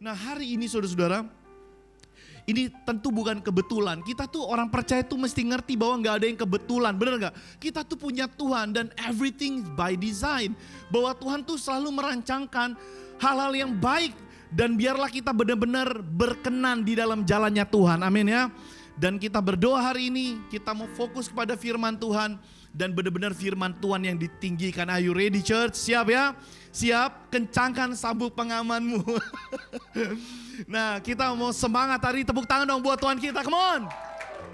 Nah hari ini saudara-saudara, ini tentu bukan kebetulan. Kita tuh orang percaya tuh mesti ngerti bahwa gak ada yang kebetulan, bener gak? Kita tuh punya Tuhan dan everything by design. Bahwa Tuhan tuh selalu merancangkan hal-hal yang baik. Dan biarlah kita benar-benar berkenan di dalam jalannya Tuhan, amin ya. Dan kita berdoa hari ini, kita mau fokus kepada firman Tuhan. Dan benar-benar firman Tuhan yang ditinggikan. Are you ready church? Siap ya? Siap? Kencangkan sabuk pengamanmu. Nah kita mau semangat hari, tepuk tangan dong buat Tuhan kita, come on.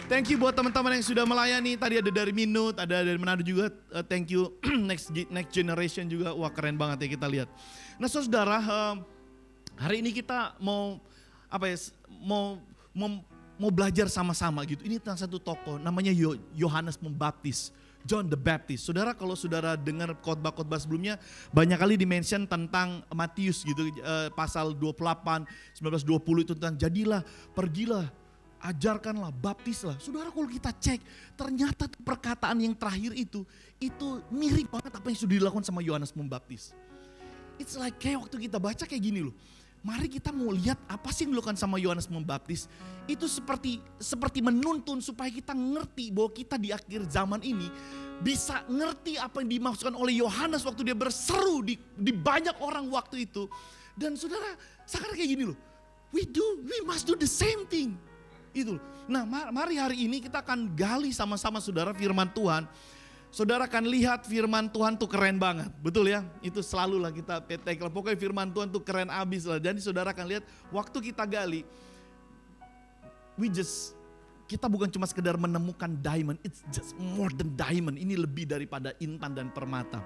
Thank you buat teman-teman yang sudah melayani. Tadi ada dari Minut, ada dari Manado juga. Thank you. Next generation juga. Wah keren banget ya kita lihat. Nah saudara, hari ini kita mau mau belajar sama-sama gitu. Ini tentang satu tokoh namanya Yohanes Pembaptis, John the Baptist. Saudara kalau saudara dengar khotbah-khotbah sebelumnya banyak kali dimention tentang Matius gitu, pasal 28, 19-20 itu tentang jadilah, pergilah, ajarkanlah, baptislah. Saudara kalau kita cek ternyata perkataan yang terakhir itu mirip banget apa yang sudah dilakukan sama Yohanes Pembaptis. It's like kayak waktu kita baca kayak gini loh. Mari kita mau lihat apa sih yang dilakukan sama Yohanes Pembaptis. Itu seperti menuntun supaya kita ngerti bahwa kita di akhir zaman ini bisa ngerti apa yang dimaksudkan oleh Yohanes waktu dia berseru di banyak orang waktu itu. Dan saudara, sekarang kayak gini loh. We must do the same thing. Itu. Nah, mari hari ini kita akan gali sama-sama saudara firman Tuhan. Saudara akan lihat firman Tuhan tuh keren banget, betul ya? Itu selalu lah kita petek lah, pokoknya firman Tuhan tuh keren abis lah. Jadi saudara akan lihat waktu kita gali, kita bukan cuma sekedar menemukan diamond, it's just more than diamond. Ini lebih daripada intan dan permata.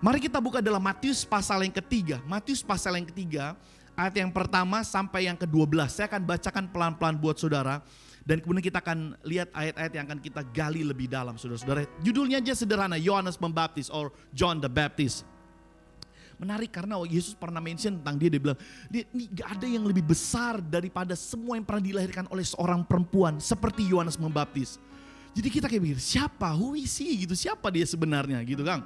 Mari kita buka dalam Matius pasal yang ketiga. Matius pasal yang ketiga, ayat yang pertama sampai yang ke-12. Saya akan bacakan pelan-pelan buat saudara. Dan kemudian kita akan lihat ayat-ayat yang akan kita gali lebih dalam, saudara-saudara. Judulnya aja sederhana, Yohanes Pembaptis or John the Baptist. Menarik karena Yesus pernah mention tentang dia bilang, ini gak ada yang lebih besar daripada semua yang pernah dilahirkan oleh seorang perempuan seperti Yohanes Pembaptis. Jadi kita kayak mikir, siapa? Who is he? Gitu, siapa dia sebenarnya gitu Kang.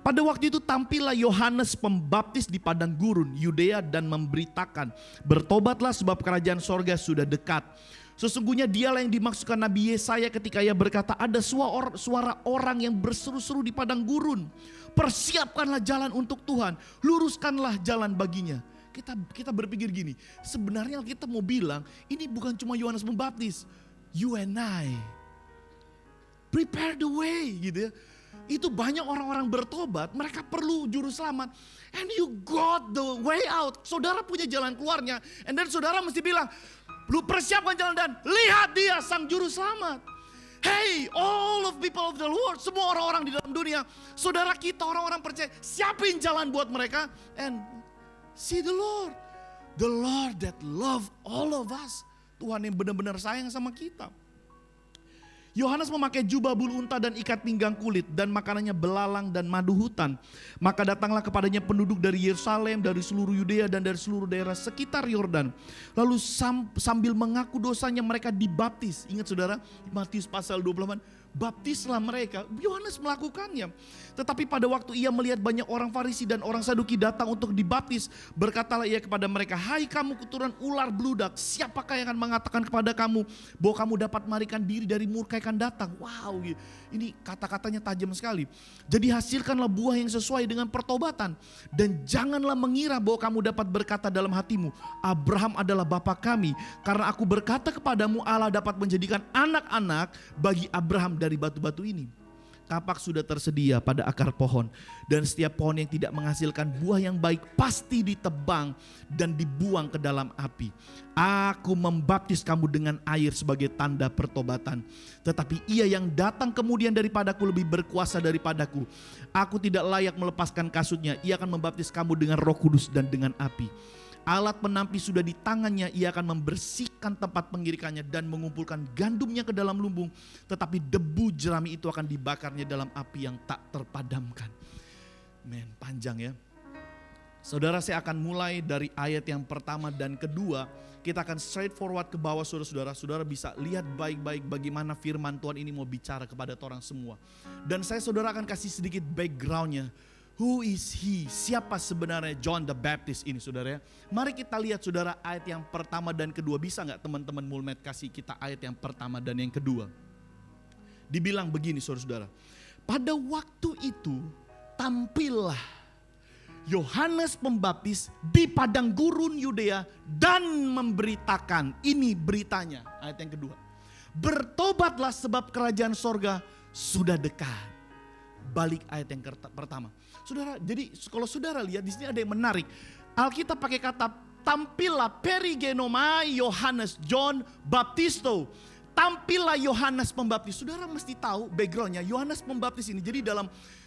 Pada waktu itu tampillah Yohanes Pembaptis di padang gurun Yudea dan memberitakan, bertobatlah sebab kerajaan sorga sudah dekat. Sesungguhnya dialah yang dimaksudkan Nabi Yesaya ketika ia berkata, ada suara orang yang berseru-seru di padang gurun. Persiapkanlah jalan untuk Tuhan, luruskanlah jalan baginya. Kita berpikir gini, sebenarnya kita mau bilang ini bukan cuma Yohanes Pembaptis, you and I. Prepare the way gitu ya. Itu banyak orang-orang bertobat, mereka perlu juru selamat. And you got the way out. Saudara punya jalan keluarnya. And then saudara mesti bilang, lu persiapkan jalan dan lihat dia sang juru selamat. Hey, all of people of the Lord, semua orang-orang di dalam dunia, saudara kita orang-orang percaya, siapin jalan buat mereka. And see the Lord that love all of us. Tuhan yang benar-benar sayang sama kita. Yohanes memakai jubah bulu unta dan ikat pinggang kulit dan makanannya belalang dan madu hutan. Maka datanglah kepadanya penduduk dari Yerusalem, dari seluruh Yudea dan dari seluruh daerah sekitar Yordan. Lalu sambil mengaku dosanya mereka dibaptis. Ingat saudara, Matius pasal 28, baptislah mereka. Yohanes melakukannya. Tetapi pada waktu ia melihat banyak orang Farisi dan orang Saduki datang untuk dibaptis, berkatalah ia kepada mereka, hai kamu keturunan ular beludak, siapakah yang akan mengatakan kepada kamu bahwa kamu dapat melarikan diri dari murka yang akan datang? Wow, ini kata-katanya tajam sekali. Jadi hasilkanlah buah yang sesuai dengan pertobatan, dan janganlah mengira bahwa kamu dapat berkata dalam hatimu, Abraham adalah bapa kami, karena aku berkata kepadamu Allah dapat menjadikan anak-anak bagi Abraham dari batu-batu ini. Kapak sudah tersedia pada akar pohon, dan setiap pohon yang tidak menghasilkan buah yang baik pasti ditebang dan dibuang ke dalam api. Aku membaptis kamu dengan air sebagai tanda pertobatan, tetapi ia yang datang kemudian daripadaku lebih berkuasa daripadaku. Aku tidak layak melepaskan kasutnya. Ia akan membaptis kamu dengan Roh Kudus dan dengan api. Alat penampi sudah di tangannya, ia akan membersihkan tempat pengirikannya dan mengumpulkan gandumnya ke dalam lumbung. Tetapi debu jerami itu akan dibakarnya dalam api yang tak terpadamkan. Men, panjang ya. Saudara, saya akan mulai dari ayat yang pertama dan kedua. Kita akan straight forward ke bawah saudara-saudara. Saudara bisa lihat baik-baik bagaimana firman Tuhan ini mau bicara kepada orang semua. Dan saudara akan kasih sedikit backgroundnya. Who is he? Siapa sebenarnya John the Baptist ini, saudara ya? Mari kita lihat, saudara, ayat yang pertama dan kedua. Bisa nggak teman-teman Mulmed kasih kita ayat yang pertama dan yang kedua? Dibilang begini, saudara-saudara. Pada waktu itu tampillah Yohanes Pembaptis di padang gurun Yudea dan memberitakan. Ini beritanya, ayat yang kedua. Bertobatlah sebab kerajaan sorga sudah dekat. Balik ayat yang pertama. Saudara, jadi kalau saudara lihat di sini ada yang menarik. Alkitab pakai kata tampillah perigenomai Yohanes John Baptisto. Tampillah Yohanes Pembaptis. Saudara mesti tahu backgroundnya. Yohanes Pembaptis ini jadi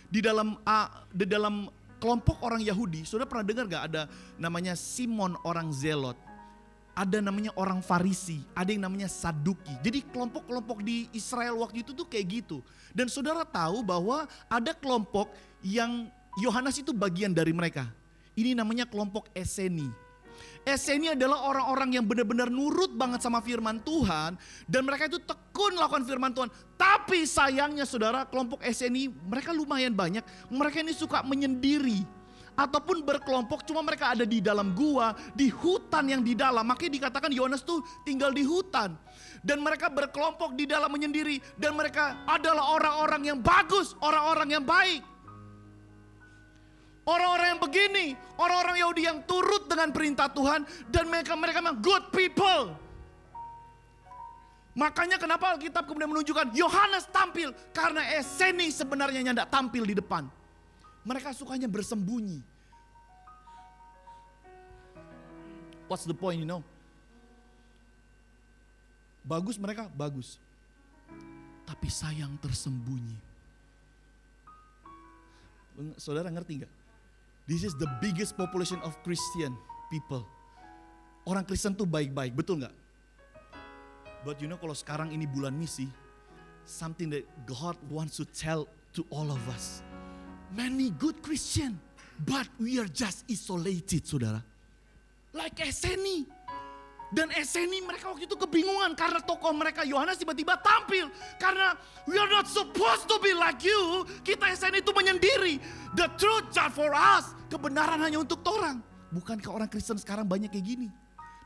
di dalam kelompok orang Yahudi. Saudara pernah dengar gak ada namanya Simon orang Zelot? Ada namanya orang Farisi, ada yang namanya Saduki. Jadi kelompok-kelompok di Israel waktu itu tuh kayak gitu. Dan saudara tahu bahwa ada kelompok yang Yohanes itu bagian dari mereka. Ini namanya kelompok Eseni. Eseni adalah orang-orang yang benar-benar nurut banget sama firman Tuhan. Dan mereka itu tekun lakukan firman Tuhan. Tapi sayangnya saudara, kelompok Eseni mereka lumayan banyak. Mereka ini suka menyendiri. Ataupun berkelompok, cuma mereka ada di dalam gua, di hutan yang di dalam. Makanya dikatakan Yohanes tuh tinggal di hutan. Dan mereka berkelompok di dalam menyendiri. Dan mereka adalah orang-orang yang bagus, orang-orang yang baik. Orang-orang yang begini, orang-orang Yahudi yang turut dengan perintah Tuhan. Dan mereka memang good people. Makanya kenapa Alkitab kemudian menunjukkan Yohanes tampil. Karena Eseni sebenarnya tidak tampil di depan. Mereka sukanya bersembunyi. What's the point, you know? Bagus mereka, bagus. Tapi sayang tersembunyi. Saudara ngerti gak? This is the biggest population of Christian people. Orang Kristen tuh baik-baik, betul gak? But you know kalau sekarang ini bulan misi, something that God wants to tell to all of us. Many good Christian, but we are just isolated, saudara. Like Eseni. Dan Eseni mereka waktu itu kebingungan karena tokoh mereka Yohanes tiba-tiba tampil. Karena we are not supposed to be like you. Kita Eseni itu menyendiri. The truth just for us. Kebenaran hanya untuk orang. Bukankah orang Kristen sekarang banyak kayak gini?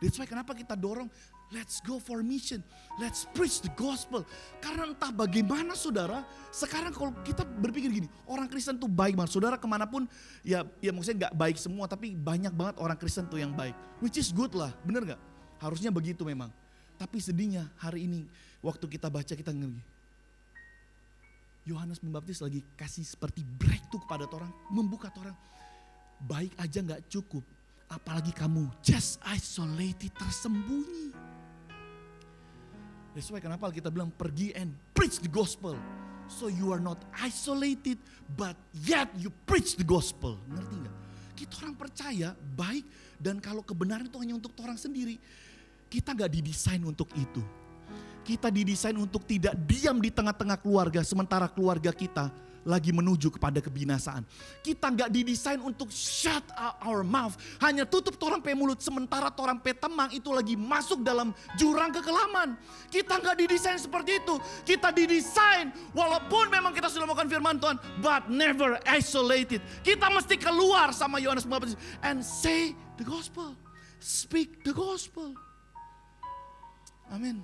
That's why kenapa kita dorong, let's go for mission, let's preach the gospel. Karena entah bagaimana saudara, sekarang kalau kita berpikir gini, orang Kristen tuh baik banget. Saudara kemanapun, ya maksudnya gak baik semua, tapi banyak banget orang Kristen tuh yang baik. Which is good lah, bener gak? Harusnya begitu memang. Tapi sedihnya hari ini, waktu kita baca kita ngerti. Yohanes Pembaptis lagi kasih seperti breakthrough kepada orang, membuka orang. Baik aja gak cukup. Apalagi kamu just isolated, tersembunyi. That's why kenapa kita bilang pergi and preach the gospel. So you are not isolated, but yet you preach the gospel. Ngerti gak? Kita orang percaya baik, dan kalau kebenaran itu hanya untuk orang sendiri. Kita gak didesain untuk itu. Kita didesain untuk tidak diam di tengah-tengah keluarga, sementara keluarga kita lagi menuju kepada kebinasaan. Kita gak didesain untuk shut our mouth. Hanya tutup torang pe mulut. Sementara torang pe temang itu lagi masuk dalam jurang kekelaman. Kita gak didesain seperti itu. Kita didesain walaupun memang kita sudah melakukan firman Tuhan. But never isolated. Kita mesti keluar sama Yohanes Pembaptis. And say the gospel. Speak the gospel. Amin.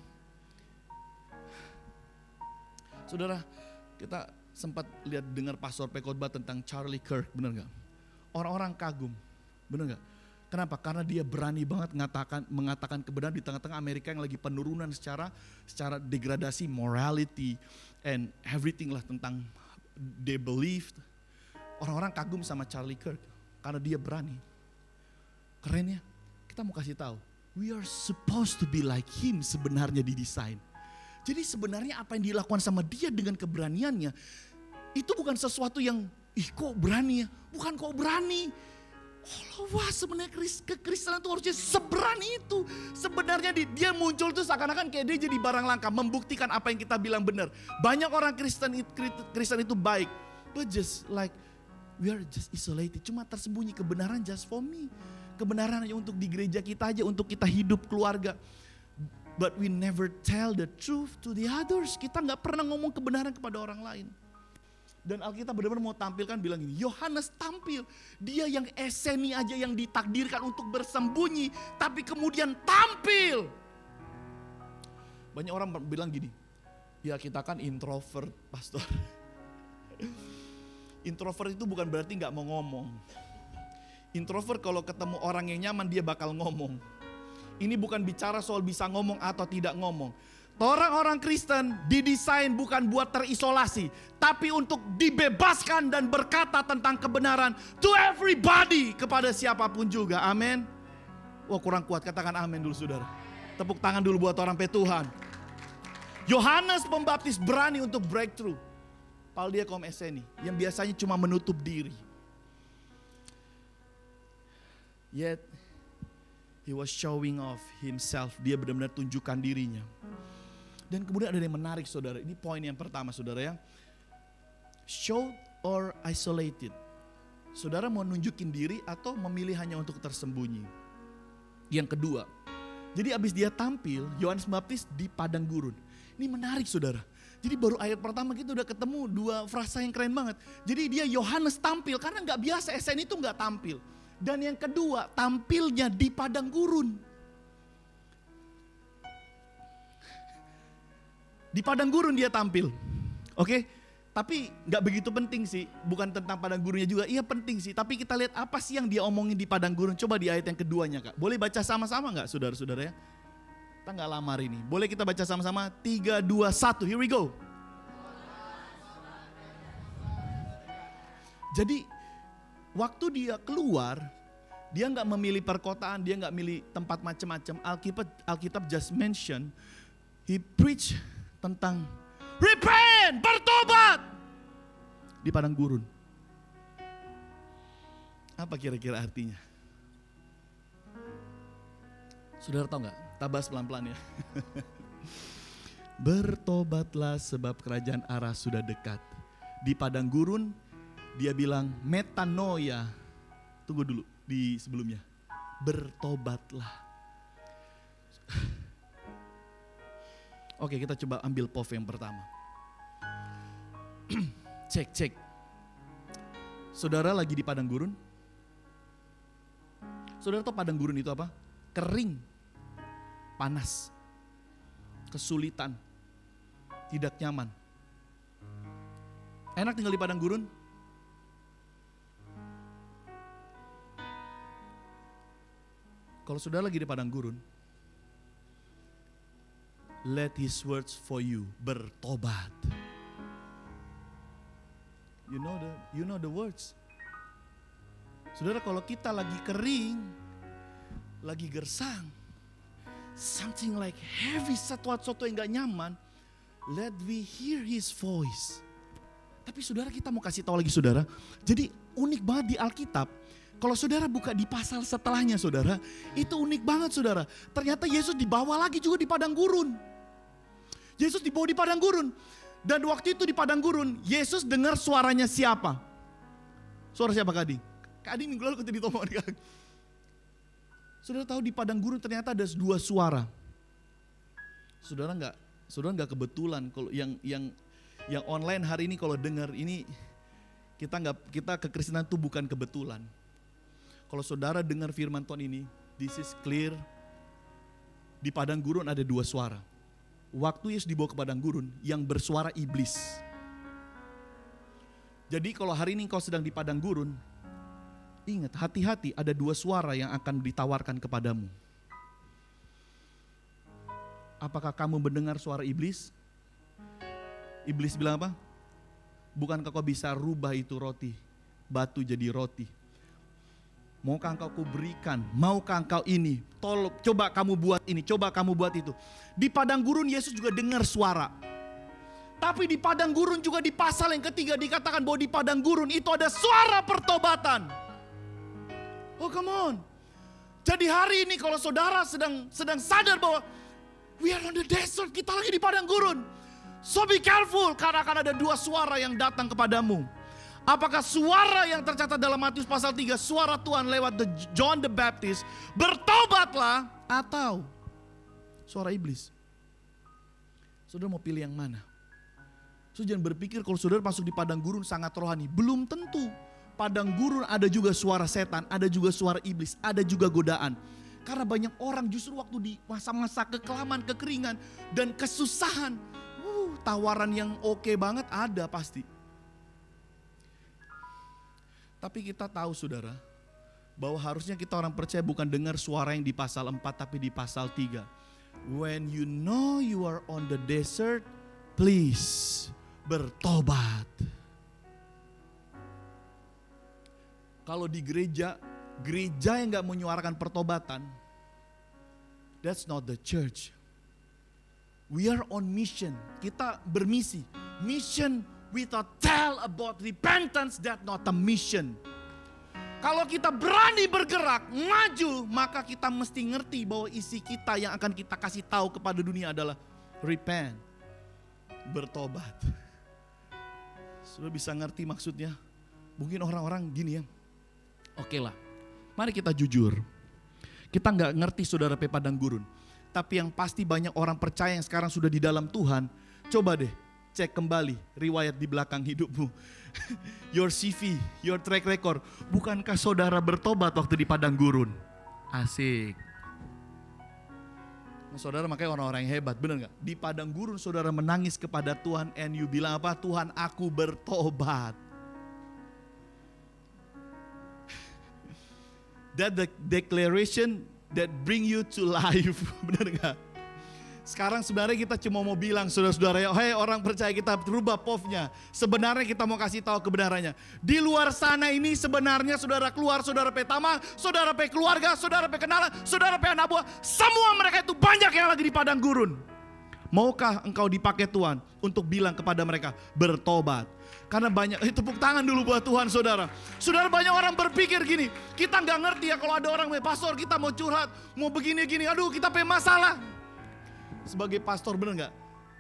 Saudara, kita sempat lihat dengar pastor khotbah tentang Charlie Kirk, benar nggak? Orang-orang kagum, benar nggak? Kenapa? Karena dia berani banget mengatakan kebenaran di tengah-tengah Amerika yang lagi penurunan secara degradasi morality and everything lah tentang they believed. Orang-orang kagum sama Charlie Kirk karena dia berani. Keren ya? Kita mau kasih tahu, we are supposed to be like him sebenarnya didesain. Jadi sebenarnya apa yang dilakukan sama dia dengan keberaniannya, itu bukan sesuatu yang, kok berani ya? Bukan kok berani. Oh wah sebenarnya kekristenan itu harusnya seberani itu. Sebenarnya dia muncul tuh seakan-akan kayak dia jadi barang langka. Membuktikan apa yang kita bilang benar. Banyak orang Kristen itu baik. But just like, we are just isolated. Cuma tersembunyi kebenaran just for me. Kebenaran hanya untuk di gereja kita aja, untuk kita hidup keluarga. But we never tell the truth to the others. Kita gak pernah ngomong kebenaran kepada orang lain. Dan Alkitab benar-benar mau tampilkan bilang ini, Yohanes tampil. Dia yang eseni aja yang ditakdirkan untuk bersembunyi, tapi kemudian tampil. Banyak orang bilang gini, ya kita kan introvert, pastor. Introvert itu bukan berarti gak mau ngomong. Introvert kalau ketemu orang yang nyaman dia bakal ngomong. Ini bukan bicara soal bisa ngomong atau tidak ngomong. Orang-orang Kristen didesain bukan buat terisolasi, tapi untuk dibebaskan dan berkata tentang kebenaran to everybody, kepada siapapun juga. Amin. Wah, kurang kuat, katakan amin dulu saudara. Tepuk tangan dulu buat orang Tuhan. Yohanes Pembaptis berani untuk breakthrough. Paldia kaum eseni yang biasanya cuma menutup diri. Yet he was showing off himself. Dia benar-benar tunjukkan dirinya. Dan kemudian ada yang menarik saudara. Ini poin yang pertama saudara ya. Show or isolated. Saudara mau nunjukin diri atau memilih hanya untuk tersembunyi. Yang kedua. Jadi abis dia tampil, Yohanes Pembaptis di padang gurun. Ini menarik saudara. Jadi baru ayat pertama kita udah ketemu dua frasa yang keren banget. Jadi dia Yohanes tampil karena gak biasa SN itu gak tampil. Dan yang kedua tampilnya di padang gurun. Di padang gurun dia tampil. Oke? Tapi gak begitu penting sih. Bukan tentang padang gurunnya juga. Iya penting sih. Tapi kita lihat apa sih yang dia omongin di padang gurun. Coba di ayat yang keduanya Kak. Boleh baca sama-sama gak saudara-saudara ya? Kita gak lama hari ini. Boleh kita baca sama-sama? 3, 2, 1. Here we go. Jadi waktu dia keluar, dia gak memilih perkotaan. Dia gak milih tempat macam-macam. Alkitab just mention. He preach tentang repent, bertobat di padang gurun. Apa kira-kira artinya? Saudara tahu nggak? Tabas pelan-pelan ya. Bertobatlah sebab kerajaan Allah sudah dekat. Di padang gurun dia bilang metanoia. Tunggu dulu di sebelumnya. Bertobatlah. Oke, kita coba ambil POV yang pertama. Cek. Saudara lagi di padang gurun. Saudara tahu padang gurun itu apa? Kering, panas, kesulitan, tidak nyaman. Enak tinggal di padang gurun? Kalau saudara lagi di padang gurun, let his words for you, bertobat. You know the words. Saudara, kalau kita lagi kering, lagi gersang, something like heavy, sesuatu yang gak nyaman, let we hear his voice. Tapi saudara, kita mau kasih tahu lagi saudara. Jadi unik banget di Alkitab. Kalau saudara buka di pasal setelahnya saudara, itu unik banget saudara. Ternyata Yesus dibawa lagi juga di padang gurun. Yesus dibawa di padang gurun. Dan waktu itu di padang gurun, Yesus dengar suaranya siapa? Suara siapa Kak Adi? Kak Adi minggu lalu ketika ditomong. Saudara tahu di padang gurun ternyata ada dua suara. Saudara nggak kebetulan kalau yang online hari ini kalau dengar ini kita kekristenan itu bukan kebetulan. Kalau saudara dengar firman Tuhan ini, this is clear. Di padang gurun ada dua suara. Waktu Yesus dibawa ke padang gurun, yang bersuara iblis. Jadi kalau hari ini kau sedang di padang gurun, ingat hati-hati ada dua suara yang akan ditawarkan kepadamu. Apakah kamu mendengar suara iblis? Iblis bilang apa? Bukankah kau bisa rubah itu roti, batu jadi roti? Maukah engkau kuberikan? Maukah engkau ini? Tolong, coba kamu buat ini, coba kamu buat itu. Di padang gurun Yesus juga dengar suara. Tapi di padang gurun juga di pasal yang ketiga dikatakan bahwa di padang gurun itu ada suara pertobatan. Oh come on. Jadi hari ini kalau saudara sedang sadar bahwa we are on the desert, kita lagi di padang gurun. So be careful karena akan ada dua suara yang datang kepadamu. Apakah suara yang tercatat dalam Matius pasal 3, suara Tuhan lewat John the Baptist, bertobatlah, atau suara iblis? Saudara mau pilih yang mana? So jangan berpikir kalau saudara masuk di padang gurun sangat rohani. Belum tentu. Padang gurun ada juga suara setan, ada juga suara iblis, ada juga godaan. Karena banyak orang justru waktu di masa-masa kekelaman, kekeringan, dan kesusahan. Tawaran yang oke banget ada pasti. Tapi kita tahu saudara, bahwa harusnya kita orang percaya bukan dengar suara yang di pasal 4 tapi di pasal 3. When you know you are on the desert, please bertobat. Kalau di gereja yang gak menyuarakan pertobatan, that's not the church. We are on mission. Kita bermisi. Mission without tell about repentance, that's not a mission. Kalau kita berani bergerak, maju, maka kita mesti ngerti bahwa isi kita yang akan kita kasih tahu kepada dunia adalah repent, bertobat. Sudah bisa ngerti maksudnya? Mungkin orang-orang gini ya, oke lah, mari kita jujur. Kita gak ngerti saudara padang gurun. Tapi yang pasti banyak orang percaya yang sekarang sudah di dalam Tuhan. Coba deh cek kembali riwayat di belakang hidupmu. Your CV, your track record. Bukankah saudara bertobat waktu di padang gurun? Asik. Nah, saudara makanya orang-orang yang hebat, benar gak? Di padang gurun saudara menangis kepada Tuhan and you bilang apa? Tuhan, aku bertobat. That the declaration that bring you to life. Benar gak? Sekarang sebenarnya kita cuma mau bilang saudara-saudara, hei orang percaya, kita rubah POV-nya. Sebenarnya kita mau kasih tahu kebenarannya. Di luar sana ini sebenarnya saudara keluar, saudara petama, saudara pe keluarga, saudara pe kenalan, saudara pe anak buah. Semua mereka itu banyak yang lagi di padang gurun. Maukah engkau dipakai Tuhan untuk bilang kepada mereka bertobat? Karena banyak, tepuk tangan dulu buat Tuhan saudara. Saudara, banyak orang berpikir gini, kita gak ngerti ya kalau ada orang, pastor kita mau curhat, mau begini-gini, aduh kita punya masalah. Sebagai pastor benar gak?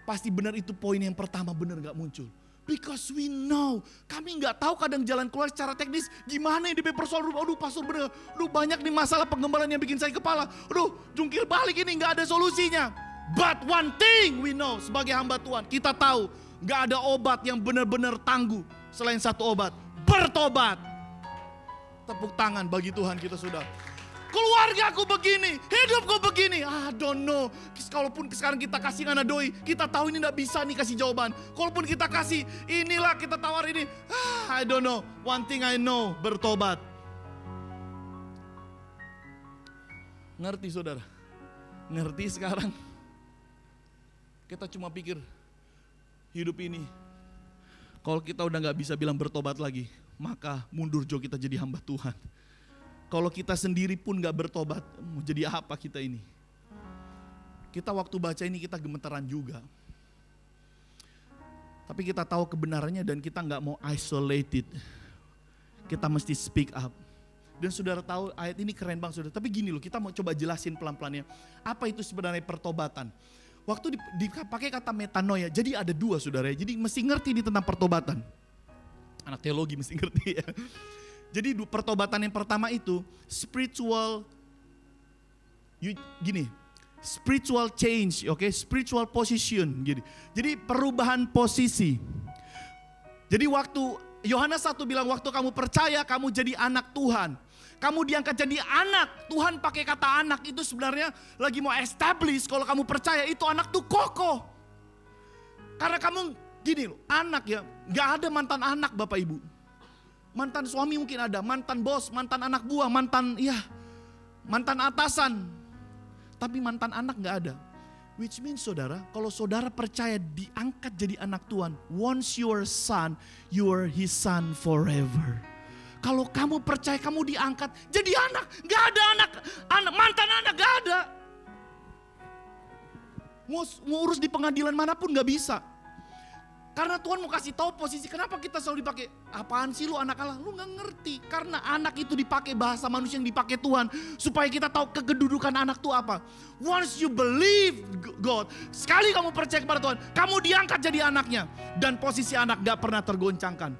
Pasti benar itu poin yang pertama, benar gak muncul. Because we know, kami gak tahu kadang jalan keluar secara teknis gimana yang di persoalan. Aduh pastor benar, aduh banyak nih masalah penggembalaan yang bikin saya kepala. Aduh jungkir balik ini gak ada solusinya. But one thing we know, sebagai hamba Tuhan kita tahu gak ada obat yang benar-benar tangguh selain satu obat, bertobat. Tepuk tangan bagi Tuhan kita sudah. Keluargaku begini, hidupku begini, I don't know. Kalaupun sekarang kita kasih ngana doi, kita tahu ini gak bisa nih kasih jawaban. Kalaupun kita kasih inilah, kita tawar ini, I don't know. One thing I know, bertobat. Ngerti saudara? Ngerti sekarang? Kita cuma pikir hidup ini, kalau kita udah gak bisa bilang bertobat lagi, maka mundur jo kita jadi hamba Tuhan. Kalau kita sendiri pun gak bertobat, mau jadi apa kita ini? Kita waktu baca ini kita gemeteran juga. Tapi kita tahu kebenarannya dan kita gak mau isolated. Kita mesti speak up. Dan saudara tahu ayat ini keren banget saudara. Tapi gini loh, kita mau coba jelasin pelan-pelannya. Apa itu sebenarnya pertobatan? Waktu dipakai kata metanoia, jadi ada dua saudara. Jadi mesti ngerti ini tentang pertobatan. Anak teologi mesti ngerti ya. Jadi pertobatan yang pertama itu spiritual change, oke, spiritual position gitu. Jadi perubahan posisi. Jadi waktu Yohanes 1 bilang waktu kamu percaya kamu jadi anak Tuhan. Kamu diangkat jadi anak. Tuhan pakai kata anak itu sebenarnya lagi mau establish kalau kamu percaya itu anak tuh kokoh. Karena kamu gini loh, anak ya, gak ada mantan anak Bapak Ibu. Mantan suami mungkin ada, mantan bos, mantan anak buah, mantan atasan. Tapi mantan anak gak ada. Which means saudara, kalau saudara percaya diangkat jadi anak Tuhan, once you are son, you are his son forever. Kalau kamu percaya kamu diangkat jadi anak, gak ada anak mantan anak gak ada. Mau urus di pengadilan manapun gak bisa. Karena Tuhan mau kasih tahu posisi, kenapa kita selalu dipakai, apaan sih lu anak Allah? Lu gak ngerti, karena anak itu dipakai bahasa manusia yang dipakai Tuhan. Supaya kita tahu kedudukan anak itu apa. Once you believe God, sekali kamu percaya kepada Tuhan, kamu diangkat jadi anaknya. Dan posisi anak gak pernah tergoncangkan.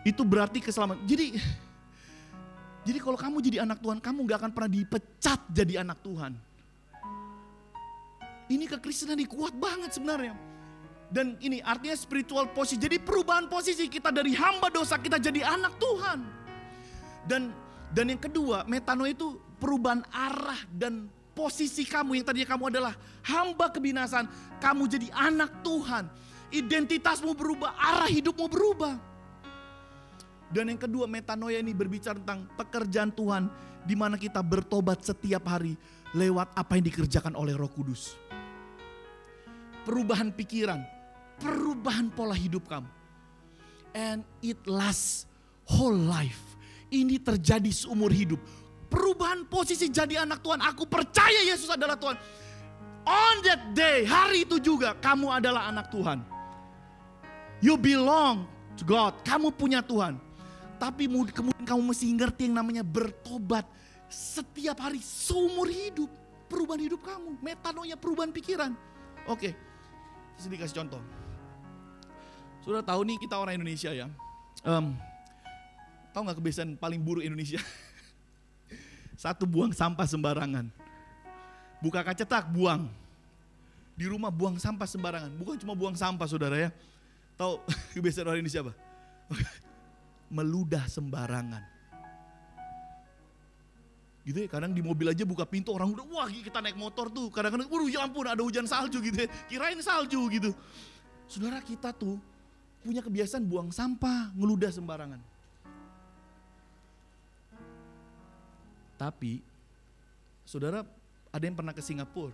Itu berarti keselamatan. Jadi kalau kamu jadi anak Tuhan, kamu gak akan pernah dipecat jadi anak Tuhan. Ini kekristenan kuat banget sebenarnya. Dan ini artinya spiritual posisi. Jadi perubahan posisi kita dari hamba dosa kita jadi anak Tuhan. Dan yang kedua, metanoia itu perubahan arah dan posisi kamu. Yang tadinya kamu adalah hamba kebinasaan, kamu jadi anak Tuhan. Identitasmu berubah, arah hidupmu berubah. Dan yang kedua, metanoia ini berbicara tentang pekerjaan Tuhan, di mana kita bertobat setiap hari lewat apa yang dikerjakan oleh Roh Kudus. Perubahan pikiran, perubahan pola hidup kamu. And it lasts whole life. Ini terjadi seumur hidup. Perubahan posisi jadi anak Tuhan. Aku percaya Yesus adalah Tuhan. On that day, hari itu juga kamu adalah anak Tuhan. You belong to God. Kamu punya Tuhan. Tapi kemudian kamu mesti ngerti yang namanya bertobat setiap hari seumur hidup. Perubahan hidup kamu. Metanoia, perubahan pikiran. Oke, sedikit kasih contoh. Sudah tahu nih kita orang Indonesia ya. Tahu gak kebiasaan paling buruk Indonesia? Satu, buang sampah sembarangan. Buka kaca tak, buang. Di rumah buang sampah sembarangan. Bukan cuma buang sampah saudara ya. Tahu kebiasaan orang Indonesia apa? Meludah sembarangan. Gitu ya, kadang di mobil aja buka pintu orang udah, wah kita naik motor tuh. Kadang-kadang, waduh ya ampun ada hujan salju gitu ya. Kirain salju gitu. Saudara, kita tuh punya kebiasaan buang sampah, ngeludah sembarangan. Tapi, saudara, ada yang pernah ke Singapura?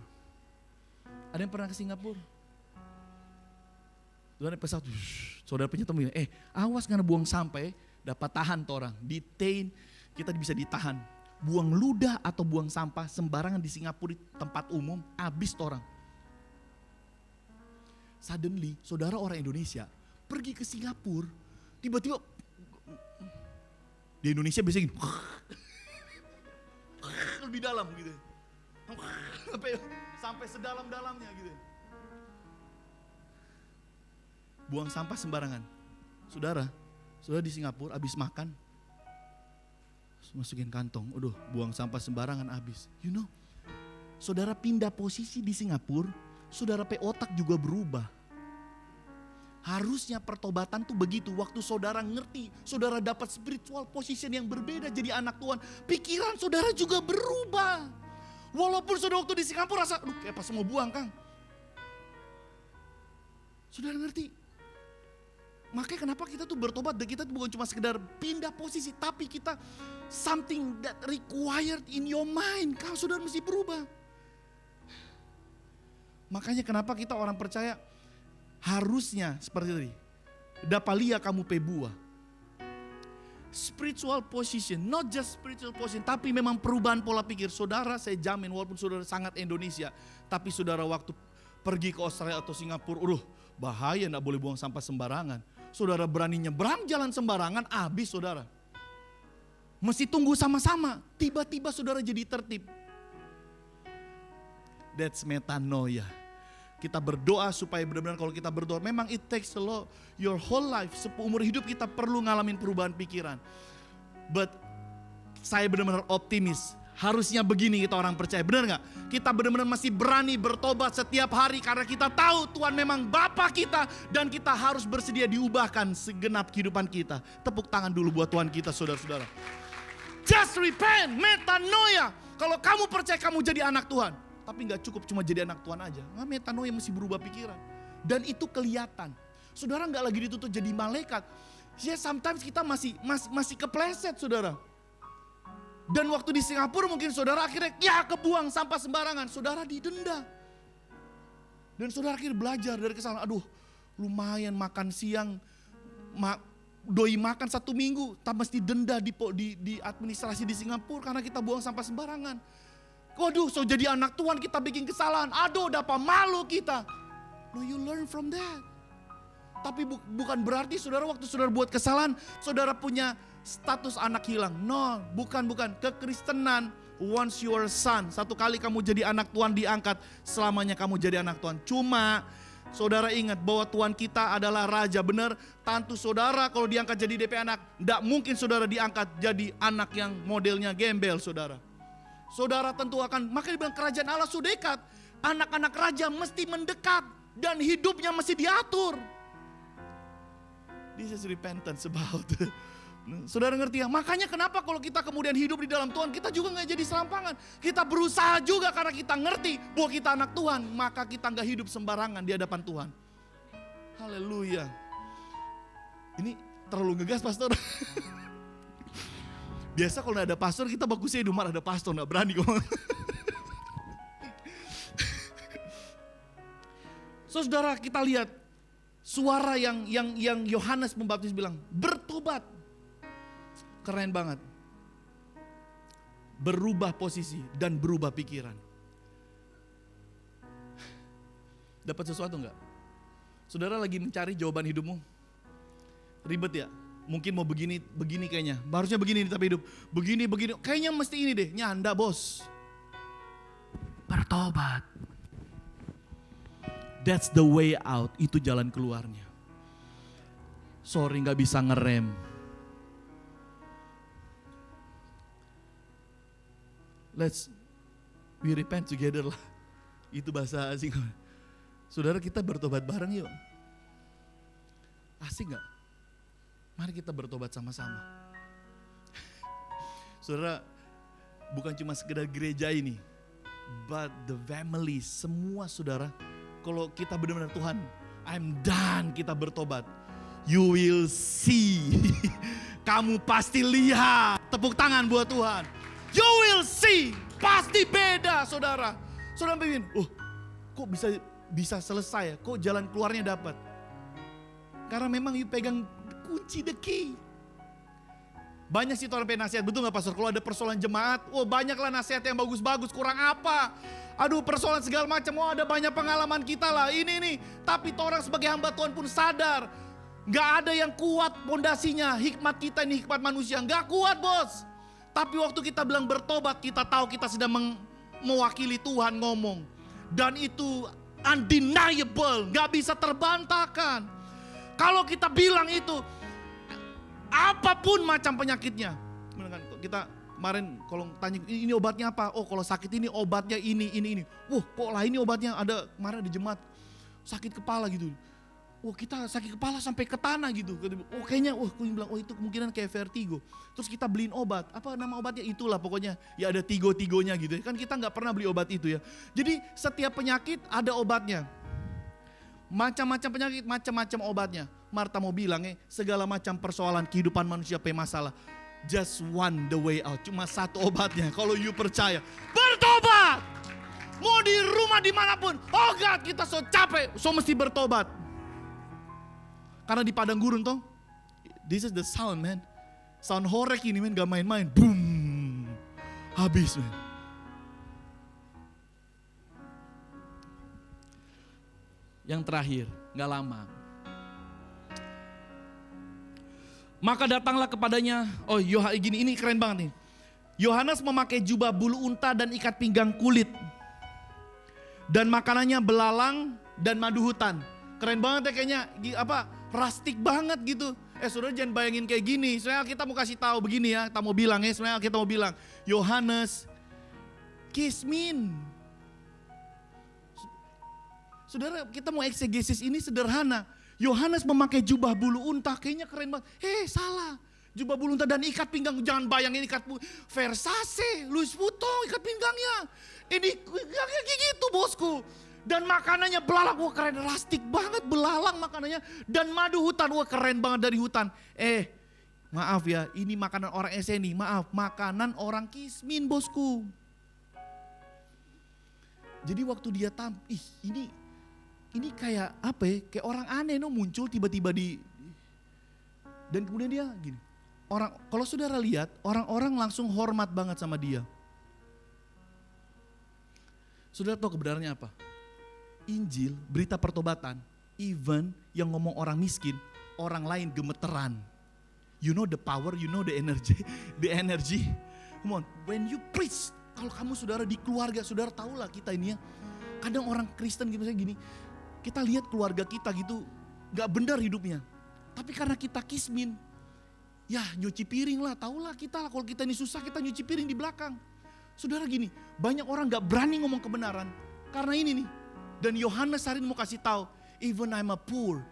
Ada yang pernah ke Singapura? Saudara pesawat, saudara punya teman, awas karena buang sampah, dapat tahan tuh orang. Detain, kita bisa ditahan. Buang ludah atau buang sampah sembarangan di Singapura, di tempat umum, habis tuh orang. Suddenly, saudara orang Indonesia pergi ke Singapura, tiba-tiba di Indonesia biasanya gini, lebih dalam gitu, sampai sedalam-dalamnya gitu. Buang sampah sembarangan. Saudara di Singapura habis makan, masukin kantong, buang sampah sembarangan habis. You know, saudara pindah posisi di Singapura, saudara otak juga berubah. Harusnya pertobatan tuh begitu. Waktu saudara ngerti, saudara dapat spiritual position yang berbeda jadi anak Tuhan. Pikiran saudara juga berubah. Walaupun saudara waktu di Singapura rasa, kayak pas mau buang Kang. Saudara ngerti? Makanya kenapa kita tuh bertobat dan kita tuh bukan cuma sekedar pindah posisi. Tapi kita something that required in your mind. Kalau saudara mesti berubah. Makanya kenapa kita orang percaya harusnya seperti tadi. Dapalia kamu pebua. Spiritual position, not just spiritual position, tapi memang perubahan pola pikir. Saudara, saya jamin walaupun saudara sangat Indonesia, tapi saudara waktu pergi ke Australia atau Singapura, bahaya, gak boleh buang sampah sembarangan. Saudara berani nyebrang jalan sembarangan, habis saudara. Mesti tunggu sama-sama, tiba-tiba saudara jadi tertib. That's metanoia. Kita berdoa supaya benar-benar kalau kita berdoa, memang it takes a lot, your whole life, seumur hidup kita perlu ngalamin perubahan pikiran. But saya benar-benar optimis, harusnya begini kita orang percaya, benar gak? Kita benar-benar masih berani bertobat setiap hari karena kita tahu Tuhan memang Bapa kita dan kita harus bersedia diubahkan segenap kehidupan kita. Tepuk tangan dulu buat Tuhan kita saudara-saudara. Just repent, metanoia. Kalau kamu percaya kamu jadi anak Tuhan. Tapi gak cukup cuma jadi anak Tuhan aja. Metanoia mesti berubah pikiran. Dan itu kelihatan. Saudara gak lagi dituntut jadi malaikat. Ya sometimes kita masih kepleset saudara. Dan waktu di Singapura mungkin saudara akhirnya kebuang sampah sembarangan. Saudara didenda. Dan saudara akhirnya belajar dari kesalahan. Lumayan makan siang. Doi makan 1 minggu. Tak mesti denda di administrasi di Singapura. Karena kita buang sampah sembarangan. Waduh, so jadi anak Tuhan kita bikin kesalahan. Dapat malu kita. No, you learn from that. Tapi bukan berarti saudara waktu saudara buat kesalahan, saudara punya status anak hilang. No, bukan. Kekristenan, once you are son, satu kali kamu jadi anak Tuhan diangkat, selamanya kamu jadi anak Tuhan. Cuma, saudara ingat bahwa Tuhan kita adalah Raja, benar? Tantu saudara kalau diangkat jadi DP anak, tidak mungkin saudara diangkat jadi anak yang modelnya gembel saudara. Saudara tentu akan, makanya dibilang kerajaan Allah sudah dekat. Anak-anak raja mesti mendekat. Dan hidupnya mesti diatur. This is repentance about. Saudara ngerti ya? Makanya kenapa kalau kita kemudian hidup di dalam Tuhan, kita juga gak jadi serampangan. Kita berusaha juga karena kita ngerti bahwa kita anak Tuhan. Maka kita gak hidup sembarangan di hadapan Tuhan. Haleluya. Ini terlalu ngegas pastor. Biasa kalau ada pastor kita bagusnya hidup ada pastor, gak berani kok. So saudara, kita lihat suara yang Yohanes Pembaptis bilang, bertobat. Keren banget. Berubah posisi dan berubah pikiran. Dapat sesuatu enggak? Saudara lagi mencari jawaban hidupmu? Ribet ya? Mungkin mau begini kayaknya. Harusnya begini tapi hidup. Begini. Kayaknya mesti ini deh. Nyanda bos. Bertobat. That's the way out. Itu jalan keluarnya. Sorry gak bisa ngerem. We repent together lah. Itu bahasa asing. Saudara, kita bertobat bareng yuk. Asik gak? Mari kita bertobat sama-sama. Saudara, bukan cuma sekedar gereja ini, but the family, semua saudara. Kalau kita benar-benar Tuhan, I'm done, kita bertobat. You will see. Kamu pasti lihat. Tepuk tangan buat Tuhan. You will see. Pasti beda saudara. Saudara pikir, kok bisa selesai ya? Kok jalan keluarnya dapat? Karena memang you pegang kunci, the key. Banyak sih orang pengen nasihat, betul gak pastor? Kalau ada persoalan jemaat, banyaklah nasihat yang bagus-bagus, kurang apa? Aduh persoalan segala macam, ada banyak pengalaman kita lah, ini nih. Tapi orang sebagai hamba Tuhan pun sadar, gak ada yang kuat pondasinya, hikmat kita ini hikmat manusia, gak kuat bos. Tapi waktu kita bilang bertobat, kita tahu kita sedang mewakili Tuhan ngomong. Dan itu undeniable, gak bisa terbantahkan. Kalau kita bilang itu, apapun macam penyakitnya. Kita kemarin kalau tanya ini obatnya apa? Kalau sakit ini obatnya ini. Kok lah ini obatnya ada, kemarin ada jemaat sakit kepala gitu. Kita sakit kepala sampai ke tanah gitu. Kayaknya aku bilang itu kemungkinan kayak vertigo. Terus kita beliin obat. Apa nama obatnya? Itulah pokoknya. Ya ada tigo-tigonya gitu. Kan kita gak pernah beli obat itu ya. Jadi setiap penyakit ada obatnya. Macam-macam penyakit, macam-macam obatnya. Marta mau bilang segala macam persoalan kehidupan manusia masalah. Just one the way out. Cuma satu obatnya. Kalau you percaya, bertobat. Mau di rumah dimanapun. God, kita so capek. So mesti bertobat. Karena di padang gurun toh. This is the sound man. Sound horek ini men, gak main-main. Boom. Habis men. Yang terakhir, gak lama. Maka datanglah kepadanya, ini keren banget nih. Yohanes memakai jubah bulu unta dan ikat pinggang kulit. Dan makanannya belalang dan madu hutan. Keren banget ya kayaknya, rustic banget gitu. Saudara jangan bayangin kayak gini. Sebenarnya kita mau kasih tahu begini ya, kita mau bilang Yohanes kismin. Saudara, kita mau eksegesis ini sederhana. Yohanes memakai jubah bulu unta, kayaknya keren banget. Salah. Jubah bulu unta dan ikat pinggang, jangan bayangin ikat Versace, Louis Vuitton ikat pinggangnya. Ini kayak gitu bosku. Dan makanannya belalang, keren, rustic banget belalang makanannya. Dan madu hutan, keren banget dari hutan. Maaf ya, ini makanan orang SNI, maaf, makanan orang kismin bosku. Jadi waktu dia ini kayak apa ya? Kayak orang aneh muncul tiba-tiba dan kemudian dia gini. Kalau saudara lihat, orang-orang langsung hormat banget sama dia. Saudara tahu kebenarannya apa? Injil, berita pertobatan, even yang ngomong orang miskin, orang lain gemeteran. You know the power, you know the energy. Come on, when you preach, kalau kamu saudara di keluarga, saudara tahulah kita ini ya. Kadang orang Kristen misalnya gini, kita lihat keluarga kita gitu, gak benar hidupnya. Tapi karena kita kismin, ya nyuci piring lah, tahulah kita lah kalau kita ini susah kita nyuci piring di belakang. Saudara gini, banyak orang gak berani ngomong kebenaran karena ini nih. Dan Yohanes hari ini mau kasih tahu, even I'm a poor.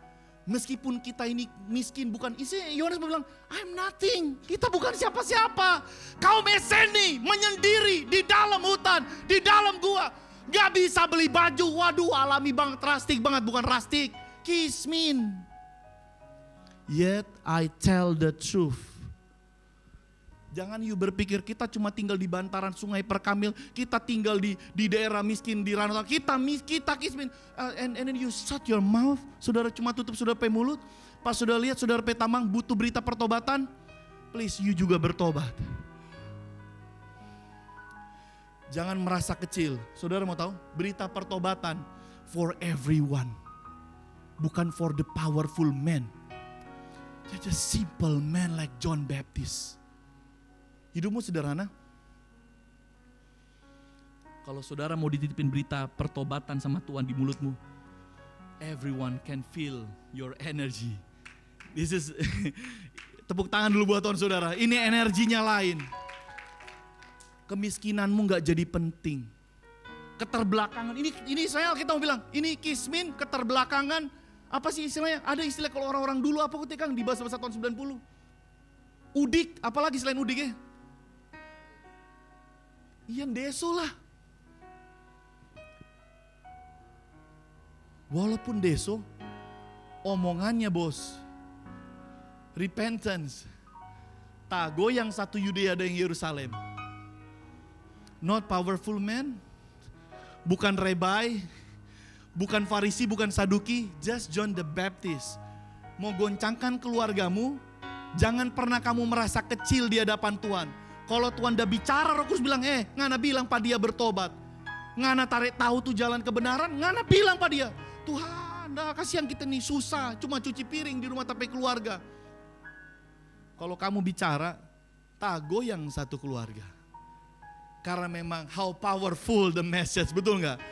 Meskipun kita ini miskin, bukan isi. Yohanes bilang, I'm nothing. Kita bukan siapa-siapa. Kaum Eseni menyendiri di dalam hutan, di dalam gua. Gak bisa beli baju. Waduh, alami banget, rustic banget, bukan rustic. Kismin. Yet I tell the truth. Jangan you berpikir kita cuma tinggal di bantaran Sungai Perkamil, kita tinggal di daerah miskin di Ranau, kita kismin, and then you shut your mouth. Saudara cuma tutup saudara pe mulut. Pas saudara lihat saudara pe tamang butuh berita pertobatan, please you juga bertobat. Jangan merasa kecil. Saudara mau tahu? Berita pertobatan for everyone, bukan for the powerful men. Just a simple man like John Baptist. Hidupmu sederhana. Kalau saudara mau dititipin berita pertobatan sama Tuhan di mulutmu, everyone can feel your energy. This is tepuk tangan dulu buat Tuhan saudara. Ini energinya lain. Kemiskinanmu gak jadi penting. Keterbelakangan. Ini saya kita mau bilang, ini kismin, keterbelakangan. Apa sih istilahnya? Ada istilah kalau orang-orang dulu apa ketika di bahasa tahun 90. Udik, apalagi selain udik ya? Iya deso lah. Walaupun deso, omongannya bos, repentance. Tago yang satu Yudea dan Yerusalem. Not powerful man, bukan Rebai, bukan Farisi, bukan Saduki, just John the Baptist. Mau goncangkan keluargamu, jangan pernah kamu merasa kecil di hadapan Tuhan. Kalau Tuhan udah bicara, Roh Kudus bilang, ngana bilang pak dia bertobat. Ngana tarik tahu tuh jalan kebenaran, ngana bilang pak dia, Tuhan, dah kasihan kita nih susah, cuma cuci piring di rumah tapi keluarga. Kalau kamu bicara, tago yang satu keluarga. Karena memang how powerful the message, betul nggak?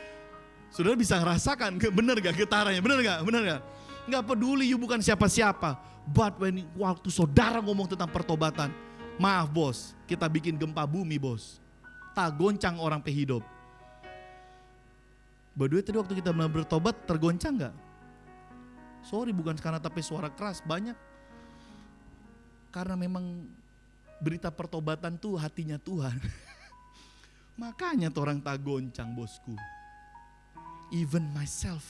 Saudara bisa ngerasakan, bener gak getarannya, bener gak? Nggak peduli you bukan siapa-siapa. But waktu saudara ngomong tentang pertobatan, maaf bos, kita bikin gempa bumi bos. Tak goncang orang pe hidup. By tadi waktu kita bertobat tergoncang gak? Sorry bukan karena tapi suara keras, banyak. Karena memang berita pertobatan tuh hatinya Tuhan. Makanya tuh orang tak goncang bosku. Even myself.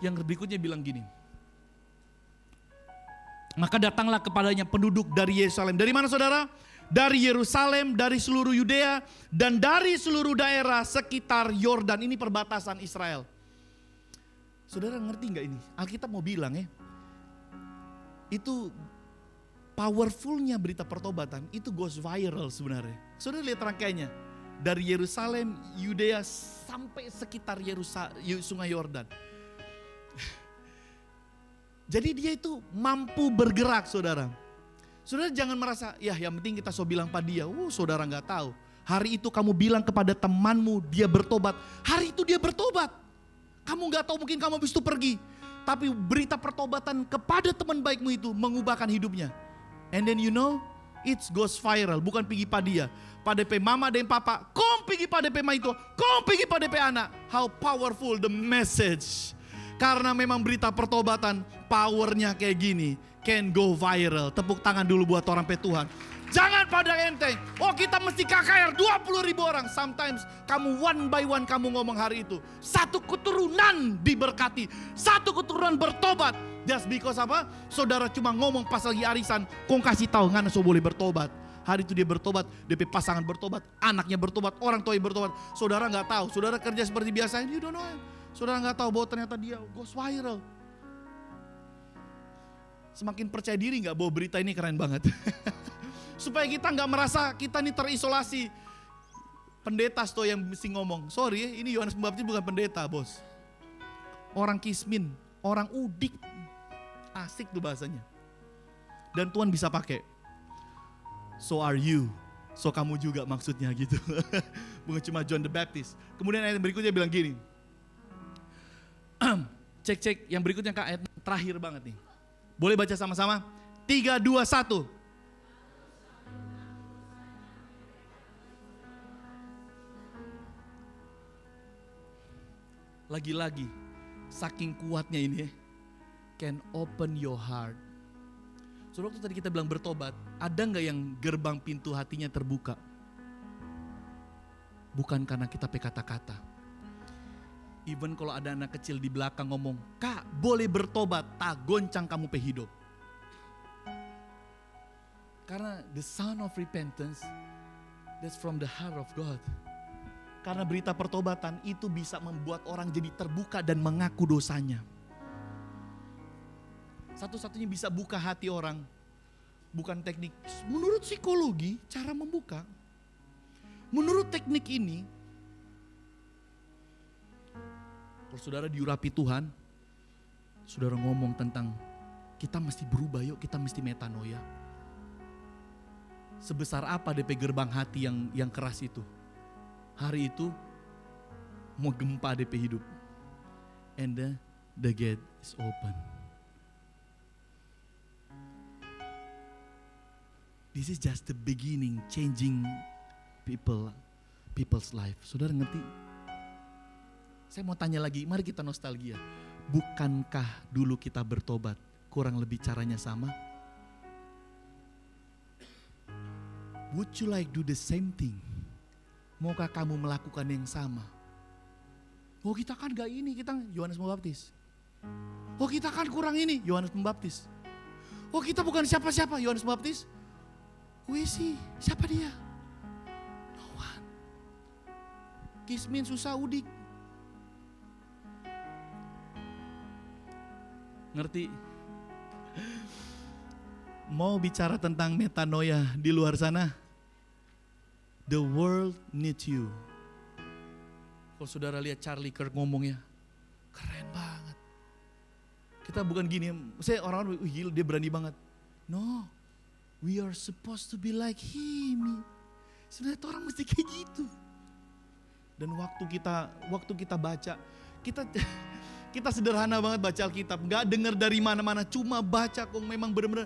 Yang berikutnya bilang gini. Maka datanglah kepadanya penduduk dari Yerusalem. Dari mana saudara? Dari Yerusalem, dari seluruh Yudea, dan dari seluruh daerah sekitar Yordan. Ini perbatasan Israel. Saudara ngerti gak ini? Alkitab mau bilang ya. Itu powerfulnya berita pertobatan, itu goes viral sebenarnya. Saudara lihat rangkaiannya. Dari Yerusalem, Yudea, sampai sekitar Sungai Yordan. Jadi dia itu mampu bergerak saudara. Saudara jangan merasa, ya yang penting kita so bilang pada dia, saudara gak tahu. Hari itu kamu bilang kepada temanmu dia bertobat, hari itu dia bertobat. Kamu gak tahu mungkin kamu habis itu pergi. Tapi berita pertobatan kepada teman baikmu itu mengubahkan hidupnya. And then you know, it goes viral, bukan pergi pada dia. Pada pe mama dan papa, kom pergi pada pe ma itu, kom pergi pada pe anak. How powerful the message. Karena memang berita pertobatan, powernya kayak gini, can go viral. Tepuk tangan dulu buat orang pe Tuhan. Jangan pada enteng, kita mesti KKR 20.000 orang. Sometimes kamu one by one kamu ngomong hari itu. Satu keturunan diberkati, satu keturunan bertobat. Just because apa? Saudara cuma ngomong pas lagi arisan, kong kasih tahu ngana so boleh bertobat. Hari itu dia bertobat, DP pasangan bertobat, anaknya bertobat, orang tua bertobat. Saudara nggak tahu, saudara kerja seperti biasa, you don't know. Saudara nggak tahu bahwa ternyata dia goes viral. Semakin percaya diri nggak bahwa berita ini keren banget. Supaya kita nggak merasa kita ini terisolasi. Pendeta sto yang mesti ngomong, sorry ini Yohanes Pembaptis bukan pendeta bos. Orang kismin, orang udik. Asik tuh bahasanya. Dan Tuhan bisa pakai. So are you. So kamu juga maksudnya gitu. Bukan cuma John the Baptist. Kemudian ayat berikutnya bilang gini. Cek yang berikutnya Kak, ayat terakhir banget nih. Boleh baca sama-sama? 3, 2, 1. Lagi-lagi, saking kuatnya ini, can open your heart. Saudara, waktu tadi kita bilang bertobat, ada gak yang gerbang pintu hatinya terbuka? Bukan karena kita kata-kata. Even kalau ada anak kecil di belakang ngomong, "Kak, boleh bertobat," tak goncang kamu pe hidup. Karena the sound of repentance, that's from the heart of God. Karena berita pertobatan itu bisa membuat orang jadi terbuka dan mengaku dosanya. Satu-satunya bisa buka hati orang, bukan teknik. Menurut psikologi, cara membuka. Menurut teknik ini, kalau saudara diurapi Tuhan, saudara ngomong tentang kita mesti berubah yuk, kita mesti metanoia. Sebesar apa DP gerbang hati yang keras itu? Hari itu mau gempa DP hidup. And the gate is open. This is just the beginning, changing people's life. Saudara ngerti? Saya mau tanya lagi, mari kita nostalgia. Bukankah dulu kita bertobat kurang lebih caranya sama? Would you like do the same thing? Maukah kamu melakukan yang sama? Oh, kita kan gak ini, kita Yohanes Pembaptis. Oh, kita kan kurang ini, Yohanes Pembaptis. Oh, kita bukan siapa-siapa, Yohanes Pembaptis. Who is he? Siapa dia? No one. Kismin susah udik. Ngerti? Mau bicara tentang metanoia di luar sana? The world needs you. Kalau saudara lihat Charlie Kirk ngomongnya, keren banget. Kita bukan gini, saya orang-orang, gila dia berani banget. No, we are supposed to be like him. Sebenarnya orang mesti kayak gitu. Dan waktu kita baca, kita sederhana banget baca Alkitab, nggak dengar dari mana-mana, cuma baca kok memang benar-benar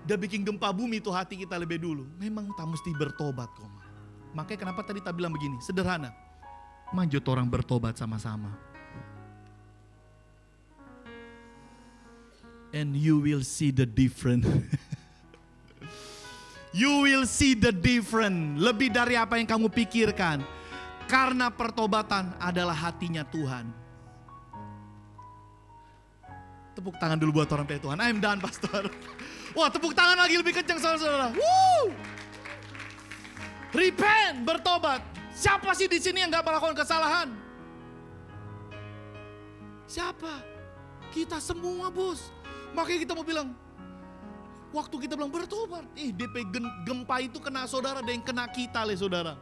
udah bikin gempa bumi tuh hati kita lebih dulu. Memang tak mesti bertobat kok. Makanya kenapa tadi tak bilang begini, sederhana. Maju orang bertobat sama-sama. And you will see the difference. You will see the difference. Lebih dari apa yang kamu pikirkan. Karena pertobatan adalah hatinya Tuhan. Tepuk tangan dulu buat orang Tuhan. I'm done, Pastor. Wah, tepuk tangan lagi lebih kencang saudara-saudara. Woo! Repent, bertobat. Siapa sih di sini yang gak melakukan kesalahan? Siapa? Kita semua, bos. Makanya kita mau bilang, waktu kita bilang bertobat, DP gempa itu kena saudara, ada yang kena kita, saudara.